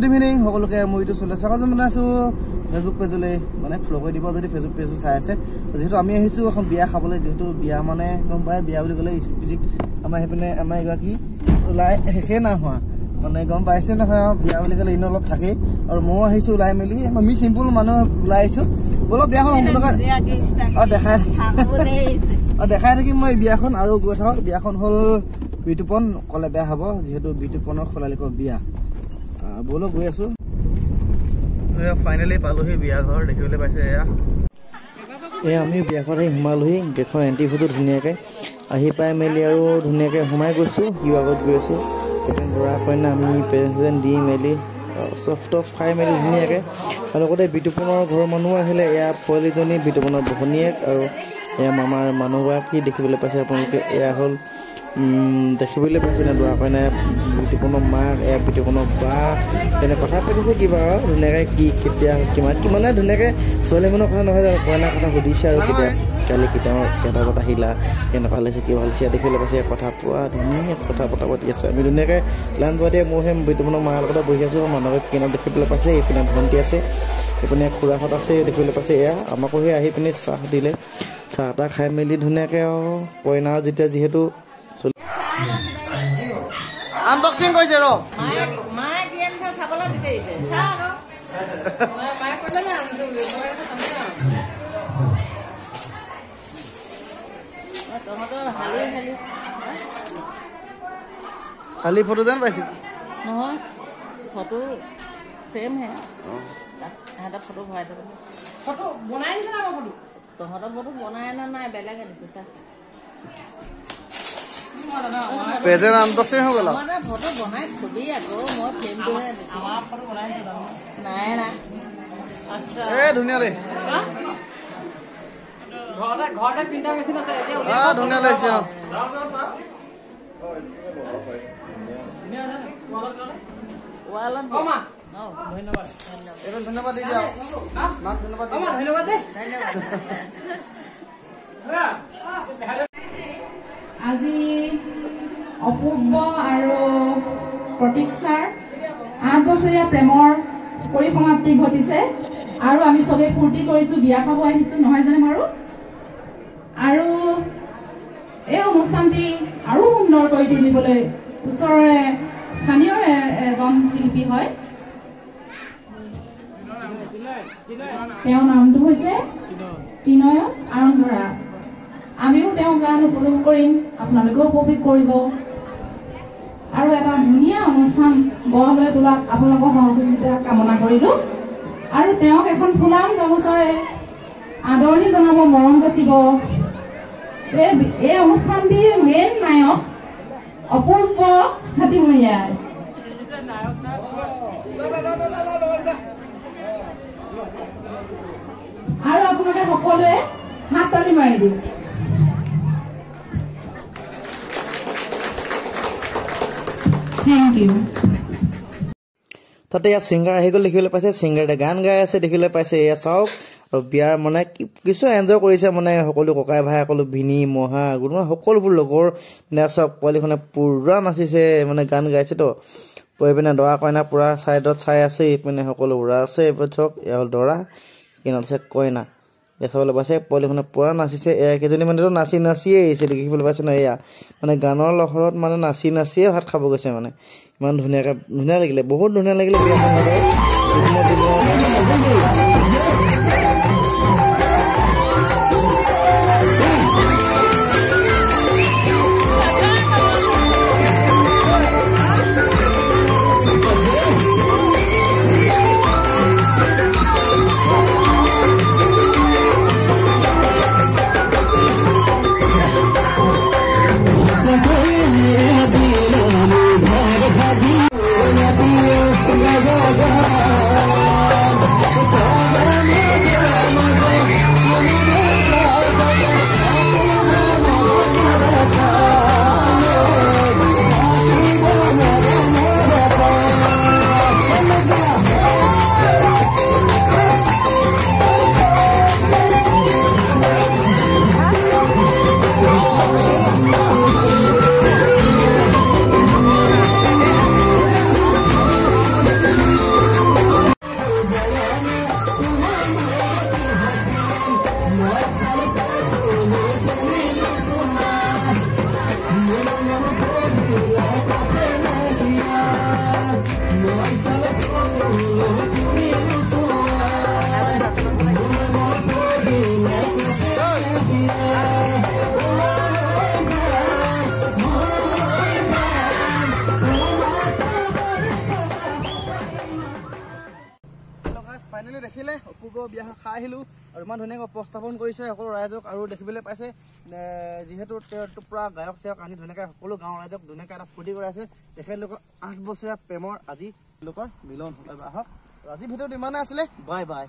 Good evening সকলোকে মই ইটো চলে স্বাগতম জনাইছো ফেসবুক পেজলৈ মানে ফলো কৰি দিব যদি ফেসবুক পেজ চাই আছে যেহেতু আমি আহিছো এখন বিয়া খাবলৈ যেহেতু বিয়া মানে গম পায় বিয়া বুলি ক'লে স্পিজিক আমাৰ হেপিনে আমাৰ এগৰাকী ওলাই শেষে না হোৱা মানে গম পাইছে নহয় বিয়া বুলি ক'লে ইন অলপ থাকে আৰু মই আহিছো ওলাই মেলি আমি সিম্পল মানুহ ওলাই আহিছো বলো বিয়াখন সম্পূৰ্ণ দেখাই থাকিম মই বিয়াখন আৰু গৈ থাকক বিয়াখন হ'ল বিটুপন কলে বেয়া হ'ব যেহেতু বিটুপনৰ খলালিকৰ বিয়া বলো গৈ আছো ফাইনালি পালোহি বিয়া ঘৰ দেখিবলৈ পাইছে আমি বিয়া ঘৰ সোমালোহি গেটখন এণ্ট্ৰি ফটো ধুনীয়াকৈ আহি পাই মেলি আৰু ধুনীয়াকৈ সোমাই গৈছোঁ সিও আগত গৈ আছোঁ দৰা কইনা আমি প্ৰেজেণ্ট দি মেলি চফ্ট খাই মেলি ধুনীয়াকৈ আৰু লগতে বিটুপনৰ ঘৰৰ মানুহ আহিলে এয়া পোৱালিজনী বিটুপনৰ ভনীয়েক আৰু এয়া মামাৰ মানুহগৰাকী দেখিবলৈ পাইছে আপোনালোকে এয়া হ'ল দেখিবলৈ পাইছে নে দৰা কইনা বিটুপনৰ মাক এয়া বিটুপনৰ বা তেনে কথা পাতিছে কিবা আৰু ধুনীয়াকৈ কি কেতিয়া কিমানে ধুনীয়াকৈ ছোৱালী মানুহৰ কথা নহয় জানো কইনাৰ কথা সুধিছে আৰু কেতিয়া কালি কেইটা বত আহিলা কেনেকুৱা লাগিছে কি ভাল লাগিছে দেখিবলৈ পাইছে কথা পোৱা ধুনীয়া কথা পতা পাতি আছে আমি ধুনীয়াকৈ লাঞ্চ পাতিয়ে মই সেই বিটুপনৰ মাৰ লগতে বহি আছোঁ মানুহক কিনা দেখিবলৈ পাইছে এইপিনে ভণ্টি আছে এইপিনে খুৰাহঁত আছে দেখিবলৈ পাইছে এয়া আমাকো সেই আহি পিনি চাহ দিলে চাহ তাহ খাই মেলি ধুনীয়াকৈ আৰু কইনা যেতিয়া যিহেতু আনবক্সিং কৰিছে ৰ মায়ে কি আনিছে চাবলৈ বিচাৰিছে চা মায়ে কৈছে না তহঁতৰ হালি ফটো যেন পাইছো নহয় ফটো ফ্ৰেম হে সিহঁতৰ ফটো ভৰাই দিব ফটো বনাই দিছে না ফটো তহঁতৰ ফটো বনাই অনা নাই বেলেগে দিছে চা প্ৰেজেণ্ট আনবক্সিং হৈ গ'ল মানে ফটো বনাই থবি আকৌ মই ফ্ৰেমটোহে দিছোঁ আমাৰ ফটো বনাই দিছোঁ নাই নাই আচ্ছা ধুনীয়া লাগিছে ঘৰতে প্ৰিণ্টাৰ মেচিন আছে ধুনীয়া লাগিছে ধন্যবাদ দি দিয়া মাক ধন্যবাদ দে আজি অপূৰ্ব আৰু প্ৰতীক্ষাৰ 8 বছৰীয়া প্ৰেমৰ পৰিসমাপ্তি ঘটিছে আৰু আমি চবে ফূৰ্তি কৰিছোঁ বিয়া খাব আহিছোঁ নহয় জানো আৰু এই অনুষ্ঠানটি আৰু সুন্দৰ কৰি তুলিবলৈ ওচৰৰে স্থানীয় এজন শিল্পী হয় তেওঁৰ নামটো হৈছে ত্ৰিনয়ন আৰন্ধৰা আমিও তেওঁ গান উপভোগ কৰিম আপোনালোকেও উপভোগ কৰিব আৰু এটা ধুনীয়া অনুষ্ঠান গঢ় লৈ তোলাত আপোনালোকৰ সহযোগিতা কামনা কৰিলোঁ আৰু তেওঁক এখন ফুলাম গামোচাৰে আদৰণি জনাব মৰম যাচিব এই অনুষ্ঠানটিৰ মেইন নায়ক অপূৰ্ব হাতীমৰীয়াই আৰু আপোনালোকে সকলোৱে হাত তালি মাৰি দিওঁ তাতে ইয়াত ছিংগাৰ আহি গ'ল দেখিবলৈ পাইছে ছিংগাৰে গান গাই আছে দেখিবলৈ পাইছে এয়া চাওক আৰু বিয়াৰ মানে কিছু এনজয় কৰিছে মানে সকলো ককাই ভাই সকলো ভিনী মহা গোটেই সকলোবোৰ লগৰ মানে চব পোৱালিখনে পূৰা নাচিছে মানে গান গাইছেতো পঢ়ি পিনে দৰা কইনা পূৰা ছাইডত চাই আছে ইপিনে সকলো উৰা আছে এইবোৰ চাওক এয়া হ'ল দৰা কিনাত আছে কইনা এয়া চাবলৈ পাইছে পোৱালিখনে পূৰা নাচিছে এয়া কেইজনী মানেতো নাচিয়ে আহিছে দেখিবলৈ পাইছে ন এয়া মানে গানৰ লহৰত মানে নাচিয়ে ভাত খাব গৈছে মানে ইমান ধুনীয়া লাগিলে বহুত ধুনীয়া লাগিলে বিয়াখন চাই আহিলোঁ আৰু ইমান ধুনীয়াকৈ উপস্থাপন কৰিছে সকলো ৰাইজক আৰু দেখিবলৈ পাইছে যিহেতু তেওঁ পূৰা গায়ক চায়ক আনি ধুনীয়াকৈ সকলো গাঁৱৰ ৰাইজক ধুনীয়াকৈ এটা ফূৰ্তি কৰাইছে তেখেতলোকৰ 8 বছৰীয়া প্ৰেমৰ আজি লোকৰ মিলন হ'ল। আহক আজিৰ ভিডিঅ'টো ইমানেই আছিলে বাই বাই।